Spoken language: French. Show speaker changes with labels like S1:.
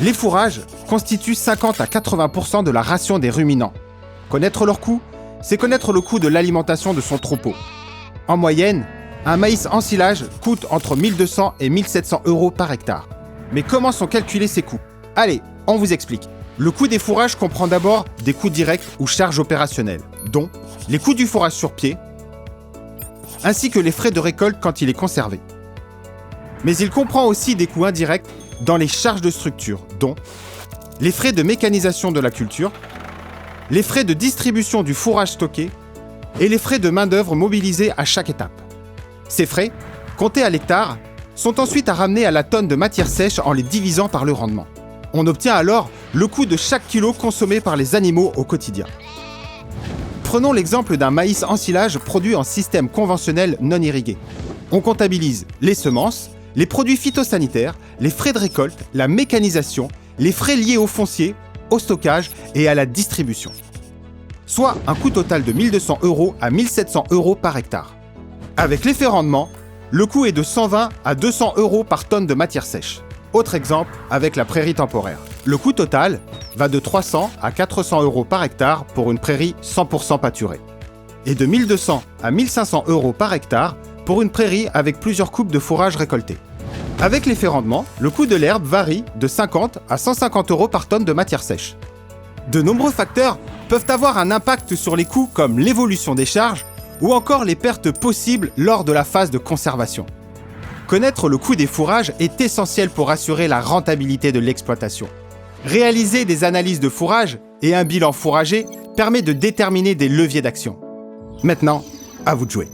S1: Les fourrages constituent 50 à 80% de la ration des ruminants. Connaître leur coût, c'est connaître le coût de l'alimentation de son troupeau. En moyenne, un maïs en silage coûte entre 1200 et 1700 € par hectare. Mais comment sont calculés ces coûts? Allez, on vous explique. Le coût des fourrages comprend d'abord des coûts directs ou charges opérationnelles, dont les coûts du fourrage sur pied, ainsi que les frais de récolte quand il est conservé. Mais il comprend aussi des coûts indirects dans les charges de structure, dont les frais de mécanisation de la culture, les frais de distribution du fourrage stocké et les frais de main-d'œuvre mobilisés à chaque étape. Ces frais, comptés à l'hectare, sont ensuite à ramener à la tonne de matière sèche en les divisant par le rendement. On obtient alors le coût de chaque kilo consommé par les animaux au quotidien. Prenons l'exemple d'un maïs en silage produit en système conventionnel non irrigué. On comptabilise les semences, les produits phytosanitaires, les frais de récolte, la mécanisation, les frais liés au foncier, au stockage et à la distribution. Soit un coût total de 1200 € à 1700 € par hectare. Avec l'effet rendement, le coût est de 120 à 200 € par tonne de matière sèche. Autre exemple avec la prairie temporaire. Le coût total va de 300 à 400 € par hectare pour une prairie 100% pâturée. Et de 1200 à 1500 € par hectare pour une prairie avec plusieurs coupes de fourrage récoltées. Avec l'effet rendement, le coût de l'herbe varie de 50 à 150 € par tonne de matière sèche. De nombreux facteurs peuvent avoir un impact sur les coûts comme l'évolution des charges ou encore les pertes possibles lors de la phase de conservation. Connaître le coût des fourrages est essentiel pour assurer la rentabilité de l'exploitation. Réaliser des analyses de fourrage et un bilan fourrager permet de déterminer des leviers d'action. Maintenant, à vous de jouer.